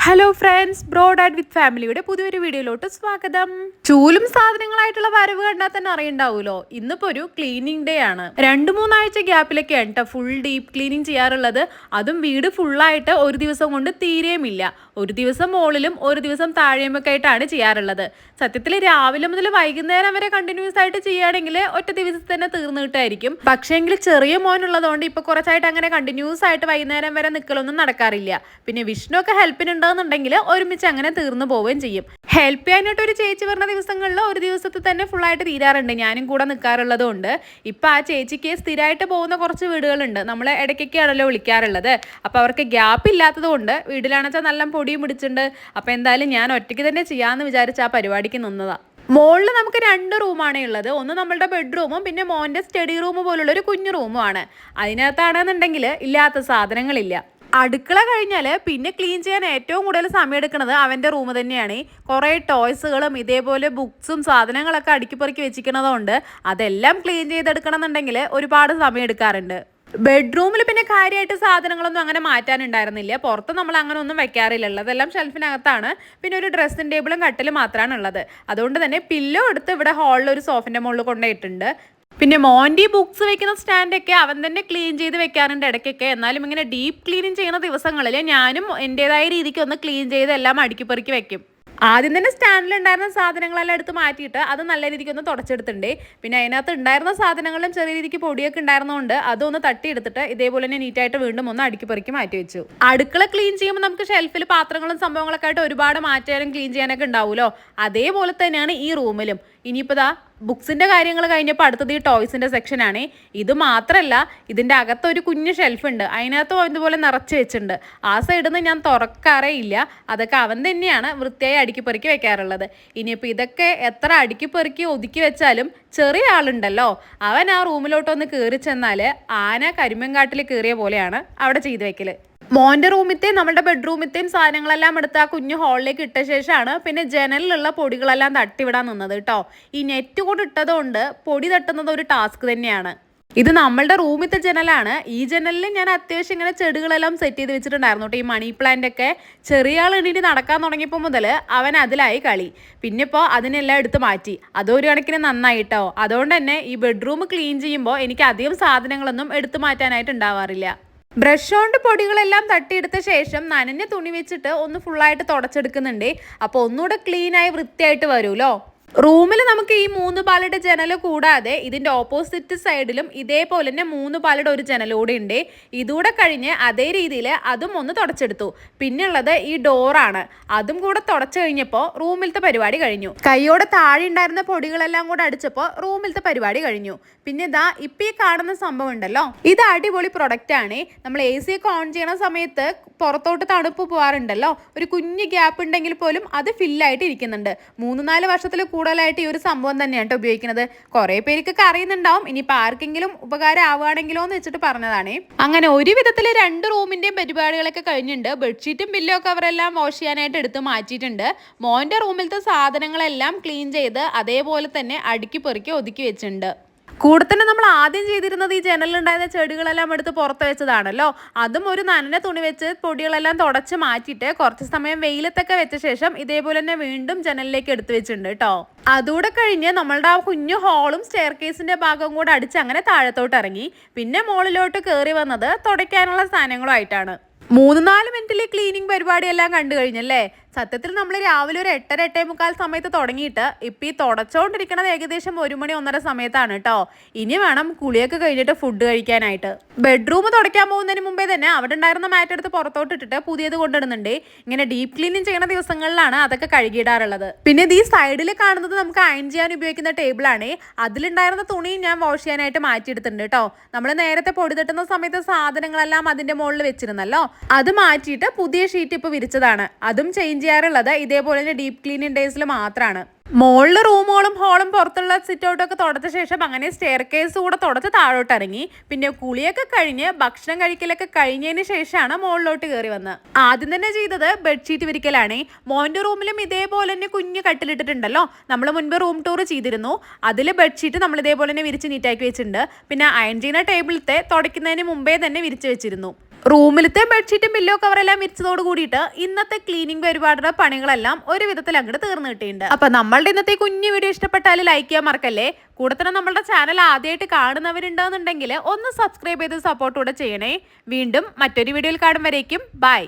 Hello friends, ബ്രോഡാഡ് വിത്ത് ഫാമിലിയുടെ പുതിയൊരു വീഡിയോയിലോട്ട് സ്വാഗതം. ചൂലും സാധനങ്ങളായിട്ടുള്ള വരവ് കണ്ടാൽ തന്നെ അറിയണ്ടാവുമല്ലോ, ഇന്നിപ്പോ ഒരു ക്ലീനിങ് ഡേ ആണ്. 2-3 ആഴ്ച ഗ്യാപ്പിലൊക്കെയാണ് കേട്ടോ ഫുൾ ഡീപ്പ് ക്ലീനിങ് ചെയ്യാറുള്ളത്. അതും വീട് ഫുള്ളായിട്ട് ഒരു ദിവസം കൊണ്ട് തീരെയുമില്ല. ഒരു ദിവസം മുകളിലും ഒരു ദിവസം താഴെയുമൊക്കെ ആയിട്ടാണ് ചെയ്യാറുള്ളത്. സത്യത്തിൽ രാവിലെ മുതൽ വൈകുന്നേരം വരെ കണ്ടിന്യൂസ് ആയിട്ട് ചെയ്യുകയാണെങ്കിൽ ഒറ്റ ദിവസത്തിൽ തന്നെ തീർന്നു കിട്ടായിരിക്കും. പക്ഷേങ്കിൽ ചെറിയ മോനുള്ളതുകൊണ്ട് ഇപ്പൊ കുറച്ചായിട്ട് അങ്ങനെ കണ്ടിന്യൂസ് ആയിട്ട് വൈകുന്നേരം വരെ നിൽക്കലൊന്നും നടക്കാറില്ല. പിന്നെ വിഷ്ണു ഒക്കെ ഹെൽപ്പിനുണ്ടെന്നുണ്ടെങ്കിൽ ഒരുമിച്ച് അങ്ങനെ തീർന്നു പോവുകയും ചെയ്യും. ഹെൽപ്പ് ചെയ്യാനായിട്ട് ഒരു ചേച്ചി പറഞ്ഞ ദിവസങ്ങളിൽ ഒരു ദിവസത്തിൽ തന്നെ ഫുള്ളായിട്ട് തീരാറുണ്ട്. ഞാനും കൂടെ നിൽക്കാറുള്ളത് കൊണ്ട് ഇപ്പൊ ആ ചേച്ചിക്ക് സ്ഥിരമായിട്ട് പോകുന്ന കുറച്ച് വീടുകളുണ്ട്. നമ്മൾ ഇടയ്ക്കൊക്കെയാണല്ലോ വിളിക്കാറുള്ളത്. അപ്പൊ അവർക്ക് ഗ്യാപ്പ് ഇല്ലാത്തത് കൊണ്ട് വീട്ടിലാണെച്ചാൽ നല്ല പൊടിയും പിടിച്ചിട്ടുണ്ട്. അപ്പൊ എന്തായാലും ഞാൻ ഒറ്റയ്ക്ക് തന്നെ ചെയ്യാന്ന് വിചാരിച്ച ആ പരിപാടിക്ക് നിന്നതാ. മോളിൽ നമുക്ക് 2 റൂമാണേ ഉള്ളത്. ഒന്ന് നമ്മളുടെ ബെഡ്റൂമും പിന്നെ മോൻ്റെ സ്റ്റഡി റൂം പോലുള്ള ഒരു കുഞ്ഞു റൂമുമാണ്. അതിനകത്താണെന്നുണ്ടെങ്കിൽ ഇല്ലാത്ത സാധനങ്ങളില്ല. അടുക്കള കഴിഞ്ഞാൽ പിന്നെ ക്ലീൻ ചെയ്യാൻ ഏറ്റവും കൂടുതൽ സമയം എടുക്കുന്നത് അവൻ്റെ റൂം തന്നെയാണ്. കുറേ ടോയ്സുകളും ഇതേപോലെ ബുക്സും സാധനങ്ങളൊക്കെ അടുക്കി പെറുക്കി വെച്ചിരിക്കുന്നതുകൊണ്ട് അതെല്ലാം ക്ലീൻ ചെയ്തെടുക്കണം എന്നുണ്ടെങ്കിൽ ഒരുപാട് സമയം എടുക്കാറുണ്ട്. ബെഡ്റൂമിൽ പിന്നെ കാര്യമായിട്ട് സാധനങ്ങളൊന്നും അങ്ങനെ മാറ്റാനുണ്ടായിരുന്നില്ല. പുറത്ത് നമ്മൾ അങ്ങനെ ഒന്നും വെക്കാറില്ല. അതെല്ലാം ഷെൽഫിനകത്താണ്. പിന്നെ ഒരു ഡ്രസ്സിംഗ് ടേബിളും കട്ടിലും മാത്രമാണ് ഉള്ളത്. അതുകൊണ്ട് തന്നെ പില്ലോ എടുത്ത് ഇവിടെ ഹാളിൽ ഒരു സോഫിൻ്റെ മുകളിൽ കൊണ്ടുപോയിട്ടുണ്ട്. പിന്നെ മോൻ്റെ ബുക്സ് വെക്കുന്ന സ്റ്റാൻഡൊക്കെ അവൻ തന്നെ ക്ലീൻ ചെയ്ത് വെക്കാറുണ്ട് ഇടയ്ക്കൊക്കെ. എന്നാലും ഇങ്ങനെ ഡീപ്പ് ക്ലീനിങ് ചെയ്യുന്ന ദിവസങ്ങളിൽ ഞാനും എൻ്റെതായ രീതിക്ക് ഒന്ന് ക്ലീൻ ചെയ്ത് എല്ലാം അടുക്കി പെറുക്കി വെക്കും. ആദ്യം തന്നെ സ്റ്റാൻഡിലുണ്ടായിരുന്ന സാധനങ്ങളെല്ലാം എടുത്ത് മാറ്റിയിട്ട് അത് നല്ല രീതിക്ക് ഒന്ന് തുടച്ചെടുത്തിട്ടുണ്ട്. പിന്നെ അതിനകത്ത് ഉണ്ടായിരുന്ന സാധനങ്ങളും ചെറിയ രീതിക്ക് പൊടിയൊക്കെ ഉണ്ടായിരുന്നതുകൊണ്ട് അതൊന്ന് തട്ടിയെടുത്തിട്ട് ഇതേപോലെ തന്നെ നീറ്റായിട്ട് വീണ്ടും ഒന്ന് അടുക്കി പെറുക്കി മാറ്റി വെച്ചു. അടുക്കള ക്ലീൻ ചെയ്യുമ്പോൾ നമുക്ക് ഷെൽഫിൽ പാത്രങ്ങളും സംഭവങ്ങളൊക്കെ ആയിട്ട് ഒരുപാട് മാറ്റാനും ക്ലീൻ ചെയ്യാനൊക്കെ ഉണ്ടാവുമല്ലോ. അതേപോലെ തന്നെയാണ് ഈ റൂമിലും. ഇനിയിപ്പോൾ ദാ ബുക്സിൻ്റെ കാര്യങ്ങൾ കഴിഞ്ഞപ്പോൾ അടുത്തത് ഈ ടോയ്സിൻ്റെ സെക്ഷനാണ്. ഇത് മാത്രമല്ല, ഇതിൻ്റെ അകത്തൊരു കുഞ്ഞു ഷെൽഫുണ്ട്. അതിനകത്തും ഇതുപോലെ നിറച്ച് വെച്ചിട്ടുണ്ട്. ആ സൈഡിൽ നിന്ന് ഞാൻ തുറക്കാറേ ഇല്ല. അതൊക്കെ അവൻ തന്നെയാണ് വൃത്തിയായി അടുക്കി പെറുക്കി വെക്കാറുള്ളത്. ഇനിയിപ്പോൾ ഇതൊക്കെ എത്ര അടുക്കി പെറുക്കി ഒതുക്കി വെച്ചാലും ചെറിയ ആളുണ്ടല്ലോ, അവൻ ആ റൂമിലോട്ടൊന്ന് കയറി ചെന്നാൽ ആന കരിമ്പൻകാട്ടിൽ കയറിയ പോലെയാണ് അവിടെ ചെയ്തു വെക്കൽ. മോൻ്റെ റൂമിലത്തെയും നമ്മുടെ ബെഡ്റൂമിലത്തെയും സാധനങ്ങളെല്ലാം എടുത്ത് ആ കുഞ്ഞു ഹാളിലേക്ക് ഇട്ട ശേഷമാണ് പിന്നെ ജനലിലുള്ള പൊടികളെല്ലാം തട്ടിവിടാൻ നിന്നത് കേട്ടോ. ഈ നെറ്റ് കൊണ്ട് ഇട്ടതുകൊണ്ട് പൊടി തട്ടുന്നത് ഒരു ടാസ്ക് തന്നെയാണ്. ഇത് നമ്മളുടെ റൂമിലത്തെ ജനലാണ്. ഈ ജനലിൽ ഞാൻ അത്യാവശ്യം ഇങ്ങനെ ചെടികളെല്ലാം സെറ്റ് ചെയ്ത് വെച്ചിട്ടുണ്ടായിരുന്നു കേട്ടോ. ഈ മണി പ്ലാന്റ് ഒക്കെ ചെറിയ ആൾ എണീറ്റ് നടക്കാൻ തുടങ്ങിയപ്പോൾ മുതൽ അവൻ അതിലായി കളി. പിന്നെ ഇപ്പോൾ അതിനെല്ലാം എടുത്ത് മാറ്റി. അതൊരു കണക്കിന് നന്നായി കേട്ടോ. അതുകൊണ്ട് തന്നെ ഈ ബെഡ്റൂം ക്ലീൻ ചെയ്യുമ്പോൾ എനിക്ക് അധികം സാധനങ്ങളൊന്നും എടുത്തു മാറ്റാനായിട്ട് ഉണ്ടാവാറില്ല. ബ്രഷ് കൊണ്ട് പൊടികളെല്ലാം തട്ടിയെടുത്ത ശേഷം നനഞ്ഞ തുണി വെച്ചിട്ട് ഒന്ന് ഫുള്ളായിട്ട് തുടച്ചെടുക്കുന്നുണ്ട്. അപ്പോൾ ഒന്നുകൂടെ ക്ലീനായി വൃത്തിയായിട്ട് വരുമല്ലോ. റൂമിൽ നമുക്ക് ഈ 3 പാലയുടെ ജനൽ കൂടാതെ ഇതിൻ്റെ ഓപ്പോസിറ്റ് സൈഡിലും ഇതേപോലെ തന്നെ 3 പാലയുടെ ഒരു ജനൽ കൂടെ ഉണ്ട്. ഇതുകൂടെ കഴിഞ്ഞ് അതേ രീതിയിൽ അതും ഒന്ന് തുടച്ചെടുത്തു. പിന്നെയുള്ളത് ഈ ഡോറാണ്. അതും കൂടെ തുടച്ചു കഴിഞ്ഞപ്പോൾ റൂമിലത്തെ പരിപാടി കഴിഞ്ഞു. കൈയോടെ താഴെ ഉണ്ടായിരുന്ന പൊടികളെല്ലാം കൂടെ അടിച്ചപ്പോൾ റൂമിലത്തെ പരിപാടി കഴിഞ്ഞു. പിന്നെ ഇതാ ഇപ്പം ഈ കാണുന്ന സംഭവം ഉണ്ടല്ലോ, ഇത് അടിപൊളി പ്രൊഡക്റ്റ് ആണ്. നമ്മൾ AC ഒക്കെ ഓൺ ചെയ്യണ സമയത്ത് പുറത്തോട്ട് തണുപ്പ് പോകാറുണ്ടല്ലോ, ഒരു കുഞ്ഞ് ഗ്യാപ്പ് ഉണ്ടെങ്കിൽ പോലും അത് ഫില്ലായിട്ട് ഇരിക്കുന്നുണ്ട്. 3-4 വർഷത്തിൽ കൂടുതലായിട്ട് ഈ ഒരു സംഭവം തന്നെയാണ് ഉപയോഗിക്കുന്നത്. കുറേ പേർക്കൊക്കെ അറിയുന്നുണ്ടാവും. ഇനിയിപ്പോൾ ആർക്കെങ്കിലും ഉപകാരം ആവുകയാണെങ്കിലോ എന്ന് വെച്ചിട്ട് പറഞ്ഞതാണേ. അങ്ങനെ ഒരു വിധത്തിൽ 2 റൂമിൻ്റെയും പരിപാടികളൊക്കെ കഴിഞ്ഞിട്ടുണ്ട്. ബെഡ്ഷീറ്റും പില്ലോ കവറെല്ലാം വാഷ് ചെയ്യാനായിട്ട് എടുത്ത് മാറ്റിയിട്ടുണ്ട്. മോൻ്റെ റൂമിലത്തെ സാധനങ്ങളെല്ലാം ക്ലീൻ ചെയ്ത് അതേപോലെ തന്നെ അടുക്കി പെറുക്കി ഒതുക്കി വെച്ചിട്ടുണ്ട്. കൂടെ തന്നെ നമ്മൾ ആദ്യം ചെയ്തിരുന്നത് ഈ ജനലിലുണ്ടായിരുന്ന ചെടികളെല്ലാം എടുത്ത് പുറത്ത് വെച്ചതാണല്ലോ. അതും ഒരു നനഞ്ഞ തുണി വെച്ച് പൊടികളെല്ലാം തുടച്ച് മാറ്റിയിട്ട് കുറച്ച് സമയം വെയിലത്തൊക്കെ വെച്ച ശേഷം ഇതേപോലെ തന്നെ വീണ്ടും ജനലിലേക്ക് എടുത്ത് വെച്ചിട്ടുണ്ട് കേട്ടോ. അതുകൂടെ കഴിഞ്ഞ് നമ്മളുടെ ആ കുഞ്ഞു ഹാളും സ്റ്റെയർ കേസിന്റെ ഭാഗം കൂടെ അടിച്ച് അങ്ങനെ താഴത്തോട്ട് ഇറങ്ങി. പിന്നെ മുകളിലോട്ട് കയറി വന്നത് തുടയ്ക്കാനുള്ള സാധനങ്ങളുമായിട്ടാണ്. 3-4 മിനിറ്റിൽ ക്ലീനിങ് പരിപാടിയെല്ലാം കണ്ടു കഴിഞ്ഞല്ലേ. സത്യത്തിൽ നമ്മൾ രാവിലെ ഒരു 8-8:45 സമയത്ത് തുടങ്ങിയിട്ട് ഇപ്പം ഈ തുടച്ചുകൊണ്ടിരിക്കുന്നത് ഏകദേശം 1 മണി 1:30 സമയത്താണ് കേട്ടോ. ഇനി വേണം കുളിയൊക്കെ കഴിഞ്ഞിട്ട് ഫുഡ് കഴിക്കാനായിട്ട്. ബെഡ്റൂം തുടയ്ക്കാൻ പോകുന്നതിന് മുമ്പേ തന്നെ അവിടെ ഉണ്ടായിരുന്ന മാറ്റ് എടുത്ത് പുറത്തോട്ട് ഇട്ടിട്ട് പുതിയത് കൊണ്ടിടുന്നുണ്ട്. ഇങ്ങനെ ഡീപ്പ് ക്ലീനിങ് ചെയ്യുന്ന ദിവസങ്ങളിലാണ് അതൊക്കെ കഴുകിയിടാറുള്ളത്. പിന്നെ ഈ സൈഡിൽ കാണുന്നത് നമുക്ക് അയൺ ചെയ്യാൻ ഉപയോഗിക്കുന്ന ടേബിളാണ്. അതിലുണ്ടായിരുന്ന തുണി ഞാൻ വാഷ് ചെയ്യാനായിട്ട് മാറ്റിയെടുത്തിട്ടുണ്ട് കേട്ടോ. നമ്മൾ നേരത്തെ പൊടി തട്ടുന്ന സമയത്ത് സാധനങ്ങളെല്ലാം അതിൻ്റെ മുകളിൽ വെച്ചിരുന്നല്ലോ, അത് മാറ്റിയിട്ട് പുതിയ ഷീറ്റ് ഇപ്പോൾ വിരിച്ചതാണ്. അതും ചേഞ്ച് ചെയ്യാറുള്ളത് ഇതേപോലെ തന്നെ ഡീപ്പ് ക്ലീനിങ് ഡേയ്സിൽ മാത്രമാണ്. മുകളിൽ റൂമുകളും ഹാളും പുറത്തുള്ള സിറ്റ് ഔട്ടൊക്കെ തുടച്ച ശേഷം അങ്ങനെ സ്റ്റെയർ കേസ് കൂടെ തുടച്ച് താഴോട്ട് ഇറങ്ങി. പിന്നെ കുളിയൊക്കെ കഴിഞ്ഞ് ഭക്ഷണം കഴിക്കലൊക്കെ കഴിഞ്ഞതിന് ശേഷമാണ് മുകളിലോട്ട് കയറി വന്നത്. ആദ്യം തന്നെ ചെയ്തത് ബെഡ്ഷീറ്റ് വിരിക്കലാണ്. മോൻ്റെ റൂമിലും ഇതേപോലെ തന്നെ കുഞ്ഞ് കട്ടിലിട്ടിട്ടുണ്ടല്ലോ, നമ്മൾ മുൻപ് റൂം ടൂർ ചെയ്തിരുന്നു. അതിൽ ബെഡ്ഷീറ്റ് നമ്മൾ ഇതേപോലെ തന്നെ വിരിച്ച് നീറ്റാക്കി വെച്ചിട്ടുണ്ട്. പിന്നെ അയൺ ചെയ്യുന്ന ടേബിളത്തെ തുടയ്ക്കുന്നതിന് മുമ്പേ തന്നെ വിരിച്ച് വെച്ചിരുന്നു. റൂമിലത്തെ ബെഡ്ഷീറ്റും പില്ലോ കവറെല്ലാം വിരിച്ചതോട് കൂടിയിട്ട് ഇന്നത്തെ ക്ലീനിങ് പരിപാടിയുടെ പണികളെല്ലാം ഒരു വിധത്തിൽ അങ്ങോട്ട് തീർന്നു കിട്ടിയിട്ടുണ്ട്. അപ്പൊ നമ്മളുടെ ഇന്നത്തെ കുഞ്ഞു വീഡിയോ ഇഷ്ടപ്പെട്ടാൽ ലൈക്ക് ചെയ്യാൻ മറക്കല്ലേ. കൂടെ തന്നെ നമ്മളുടെ ചാനൽ ആദ്യമായിട്ട് കാണുന്നവരുണ്ടെന്നുണ്ടെങ്കിൽ ഒന്ന് സബ്സ്ക്രൈബ് ചെയ്ത് സപ്പോർട്ട് കൂടെ ചെയ്യണേ. വീണ്ടും മറ്റൊരു വീഡിയോയിൽ കാണും വരേക്കും ബൈ.